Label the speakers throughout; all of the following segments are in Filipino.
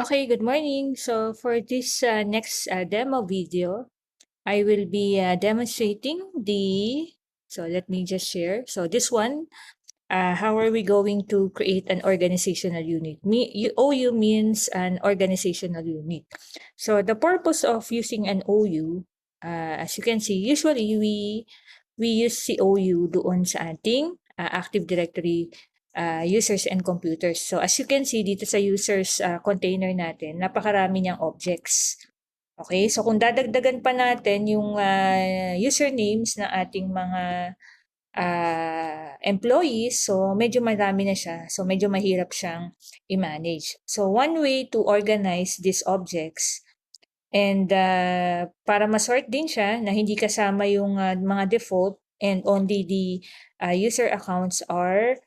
Speaker 1: Okay, good morning. So for this next demo video, I will be demonstrating so let me just share. So this one, how are we going to create an organizational unit? OU means an organizational unit. So the purpose of using an OU, as you can see, usually we use si OU doon sa ating Active Directory users and computers. So as you can see dito sa users container natin, napakarami niyang objects. Okay, so kung dadagdagan pa natin yung usernames ng ating mga employees, so medyo marami na siya. So medyo mahirap siyang i-manage. So one way to organize these objects and para masort din siya na hindi kasama yung mga default and only the user accounts are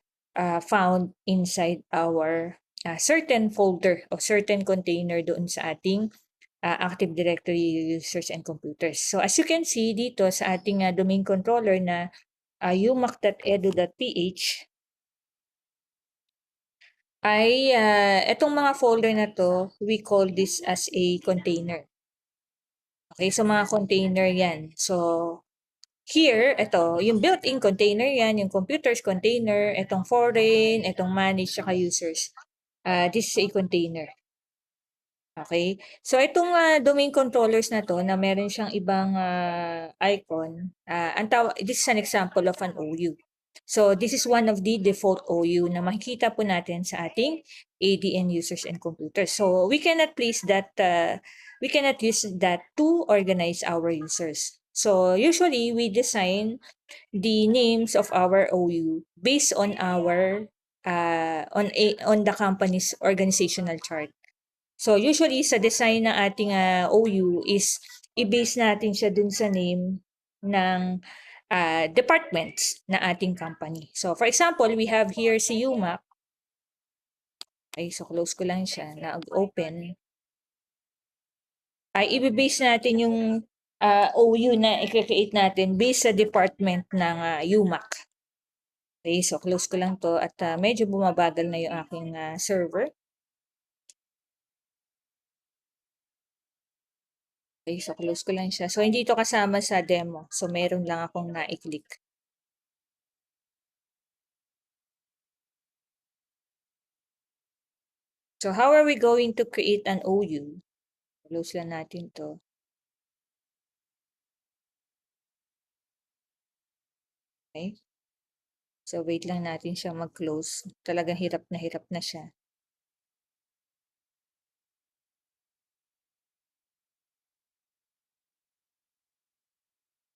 Speaker 1: found inside our certain folder o certain container doon sa ating Active Directory users and computers. So as you can see dito sa ating domain controller na umac.edu.ph ay itong mga folder na to, we call this as a container. Okay, so mga container yan. So here, ito, yung built-in container yan, yung computers container, itong foreign, itong managed, saka users. This is a container. Okay? So itong domain controllers na to na meron siyang ibang icon, this is an example of an OU. So this is one of the default OU na makikita po natin sa ating ADN users and computers. So we cannot place that, we cannot use that to organize our users. So usually we design the names of our OU based on our on the company's organizational chart. So usually sa design ng ating OU is i-base natin siya dun sa name ng departments na ating company. So for example, we have here si UMAC. Ay, so close ko lang siya na open. Ay i-base natin yung OU na i-create natin based sa department ng UMAC. Okay, so close ko lang to at medyo bumabagal na yung aking server. Okay, so close ko lang siya. So hindi ito kasama sa demo. So meron lang akong na-click. So how are we going to create an OU? Close lang natin to. Okay. So wait lang natin siya mag-close. Talagang hirap na siya.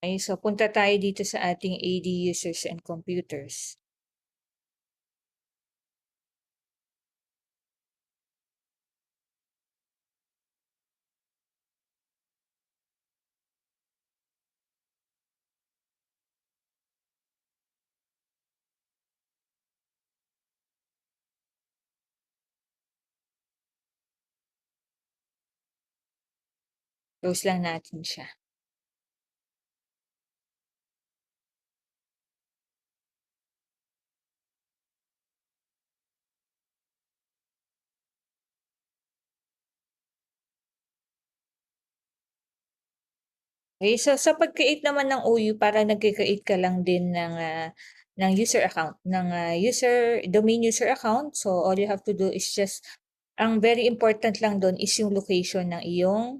Speaker 1: Okay, so punta tayo dito sa ating AD users and computers. Close lang natin siya. Okay, so sa pag-create naman ng OU, para nag-create ka lang din ng user account, ng domain user account. So all you have to do is just, ang very important lang doon is yung location ng iyong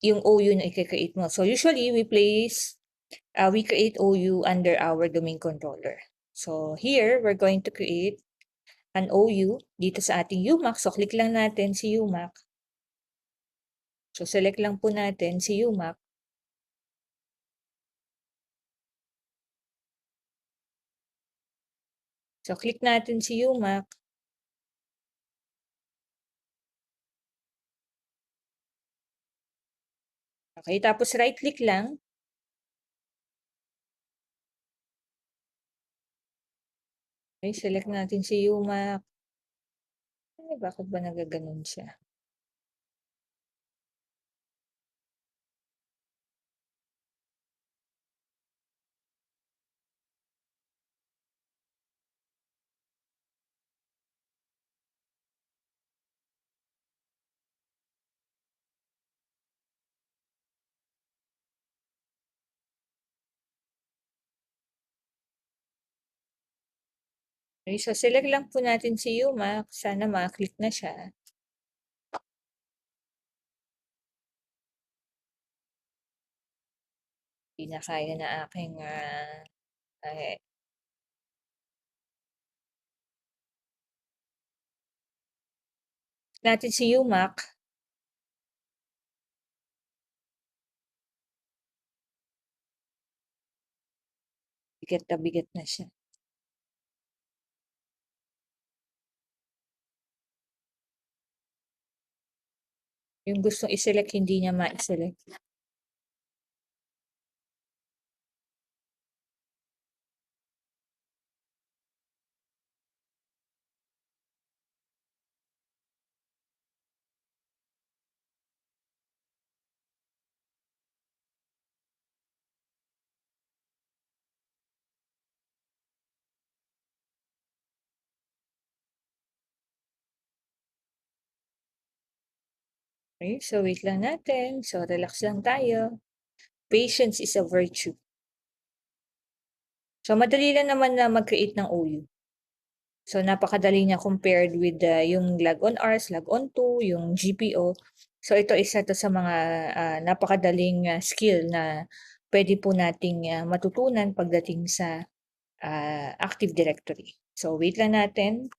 Speaker 1: yung OU na i-create mo. So usually we create OU under our domain controller. So here, we're going to create an OU dito sa ating UMAC. So click lang natin si UMAC. So select lang po natin si UMAC. So click natin si UMAC. Okay, tapos right click lang. Okay, select natin si UMAC. Ay, bakit ba nagaganon siya? Okay, so select lang po natin si UMAC. Sana ma-click na siya. Hindi na kaya na aking natin si UMAC. Bigat na siya. Yung gustong i-select, hindi niya ma-select. Okay, so wait lang natin. So relax lang tayo. Patience is a virtue. So madali lang naman na mag-create ng OU. So napakadali niya compared with yung log on hours, log on to, yung GPO. So ito isa to sa mga napakadaling skill na pwede po nating matutunan pagdating sa Active Directory. So wait lang natin.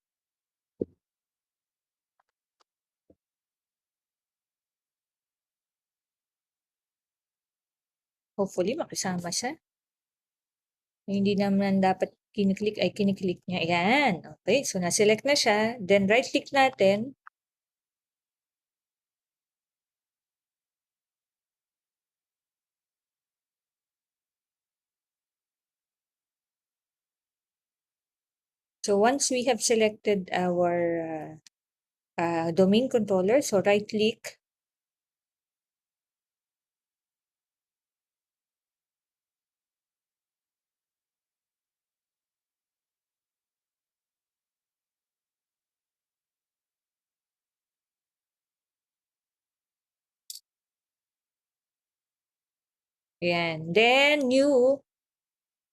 Speaker 1: Hopefully makisama siya. Hindi naman dapat kiniklik ay kiniklik niya. Ayan. Okay. So na-select na siya. Then right-click natin. So once we have selected our domain controller, so right-click. Ayan. Then new.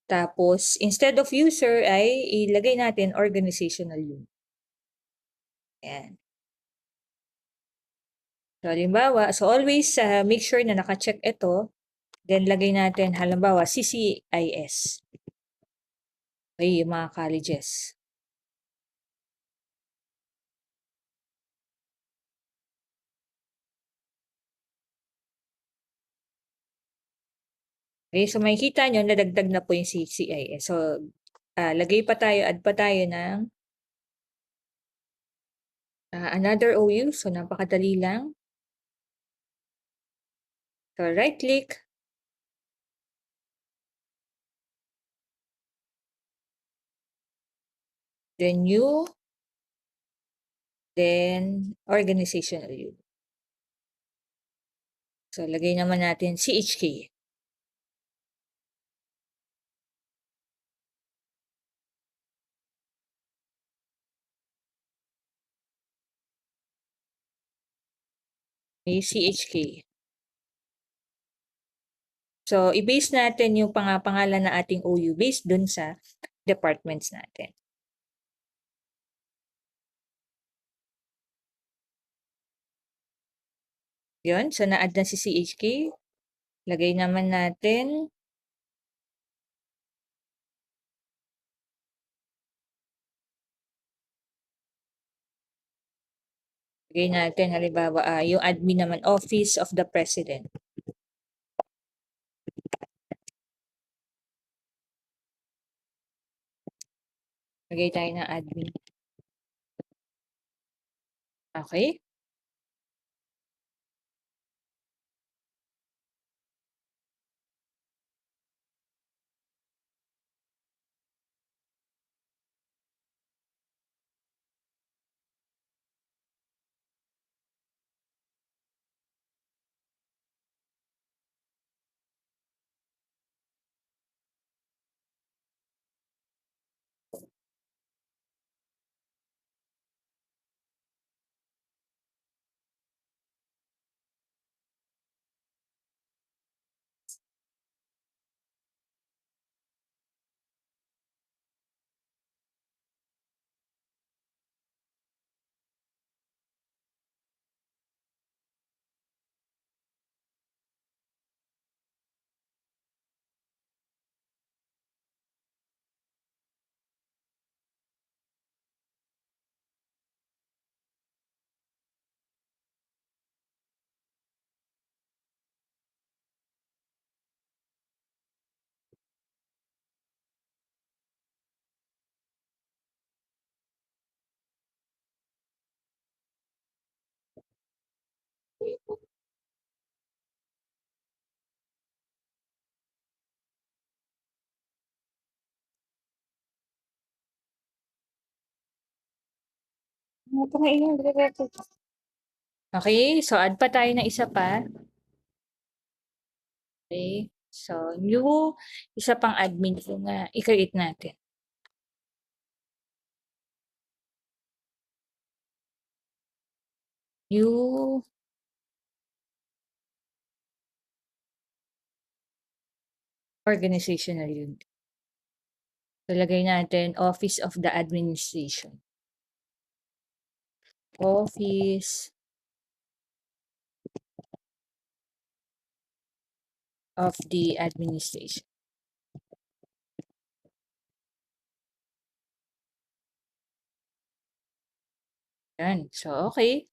Speaker 1: Tapos instead of user ay ilagay natin organizational unit. Ayan. So halimbawa, so always make sure na naka-check ito. Then lagay natin halimbawa CCIS. Okay, yung mga colleges. Okay, so makikita nyo, nadagdag na po yung CCIS. So, lagay pa tayo, add pa tayo ng another OU. So, napakadali lang. So, right-click. Then new. Then organizational unit. So, lagay naman natin CHK. May CHK. So, i-base natin yung pangalan na ating OU based dun sa departments natin. Yun. So, na-add na si CHK. Lagay naman natin lagay natin halimbawa yung admin naman, Office of the President. Lagay tayo ng admin. Okay. Okay, so add pa tayo ng isa pa. Okay, so new, isa pang admin yung i-create natin. New organizational unit. Talagay natin Office of the Administration. Office of the Administration. Yan. So, okay.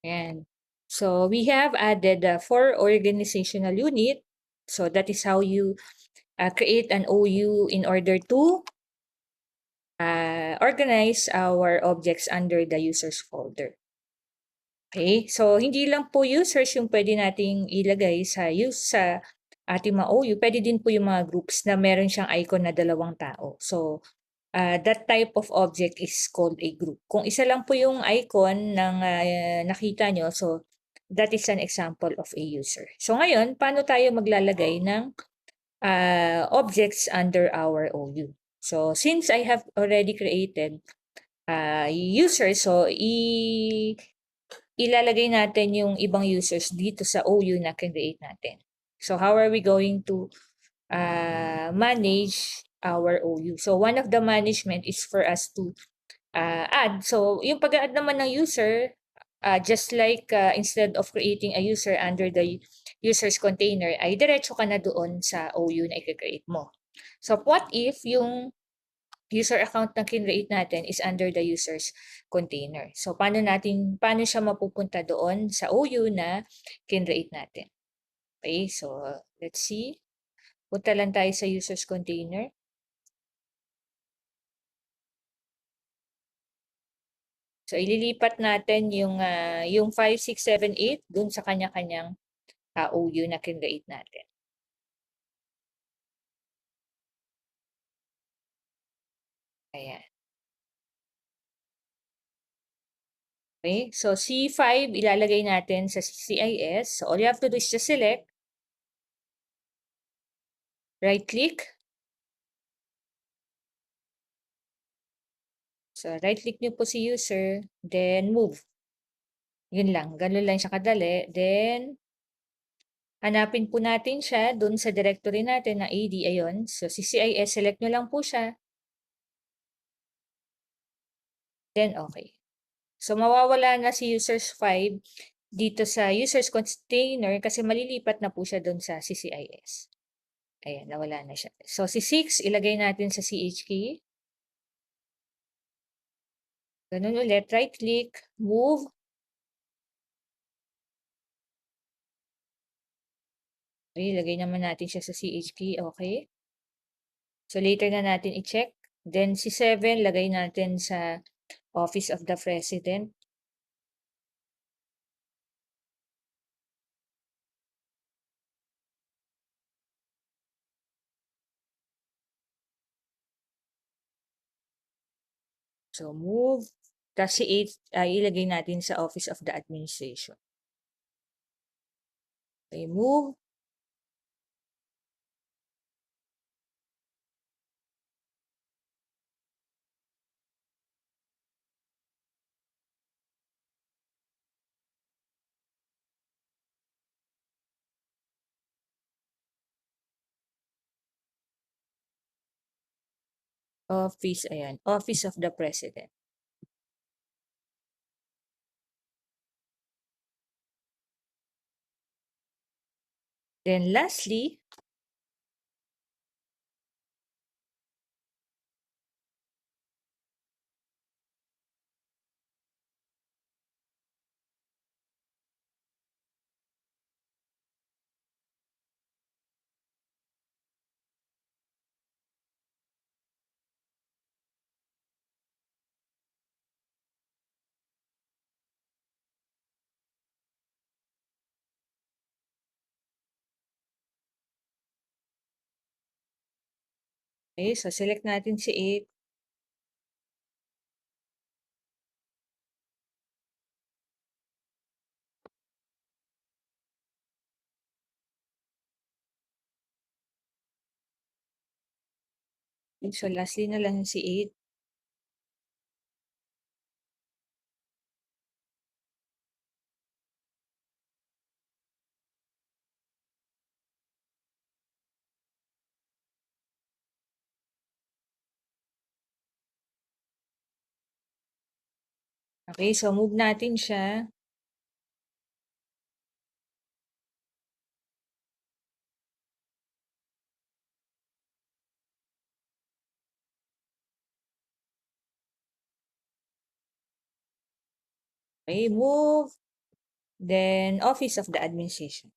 Speaker 1: Yan. So, we have added 4 organizational unit. So, that is how you create an OU in order to organize our objects under the users folder. Okay, so hindi lang po users yung pwede nating ilagay sa ating mga OU, pwede din po yung mga groups na meron siyang icon na 2 tao. So, that type of object is called a group. Kung isa lang po yung icon ng nakita nyo, so that is an example of a user. So ngayon, paano tayo maglalagay ng objects under our OU? So since I have already created users, so ilalagay natin yung ibang users dito sa OU na create natin. So how are we going to manage our OU? So one of the management is for us to add. So yung pag-add naman ng user, just like instead of creating a user under the users container, ay diretso ka na doon sa OU na i-create mo. So what if yung user account na kinreate natin is under the users container. So, paano siya mapupunta doon sa OU na kinreate natin? Okay, so let's see. Punta lang tayo sa users container. So, ililipat natin yung 5, 6, 7, 8 dun sa kanya-kanyang OU na kinreate natin. Ayan. Okay, so C5 ilalagay natin sa CIS. So, all you have to do is just select, right-click. So, right-click nyo po si user, then move. Yun lang, ganun lang siya kadali. Then, hanapin po natin siya dun sa directory natin na AD, ayun. So, si CIS, select nyo lang po siya. Then, okay. So, mawawala na si users 5 dito sa users container kasi malilipat na po siya dun sa CCIS. Ayan, nawala na siya. So, si 6, ilagay natin sa CHK. Ganun ulit, right-click, move. Okay, ilagay naman natin siya sa CHK, okay. So, later na natin i-check. Then, si 7, lagay natin sa Office of the President. So, move. Tapos si 8 ay ilagay natin sa Office of the Administration. Okay, move. Office, ayan. Office of the President. Then lastly, Okay, so select natin si 8. Okay, so lastly na lang si 8. Okay, so move natin siya. Okay, move. Then, Office of the Administration.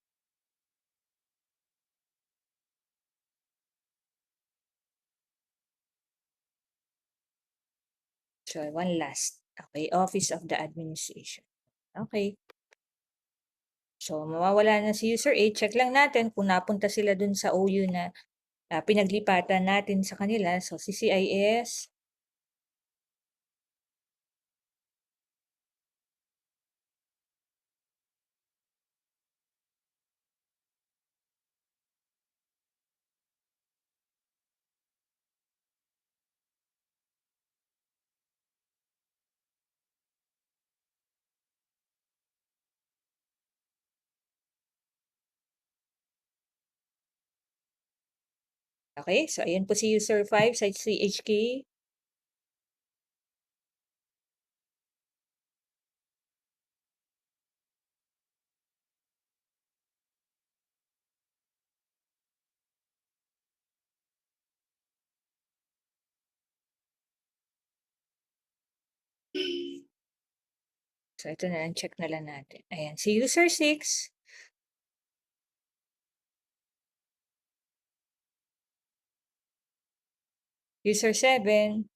Speaker 1: So, one last. Okay, Office of the Administration. Okay. So, mawawala na si user 8. Check lang natin kung napunta sila dun sa OU na pinaglipatan natin sa kanila. So, CCIS. Okay, so ayan po si user 5 sa CHK. So, ito na lang, check na lang natin. Ayan, si user 6. User 7.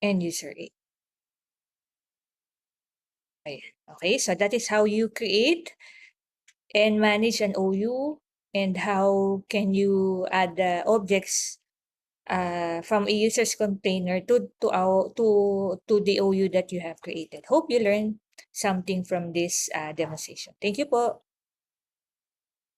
Speaker 1: And user 8. Ayan. Okay, so that is how you create and manage an OU, and how can you add objects from a user's container to the OU that you have created. Hope you learned something from this demonstration. Thank you po.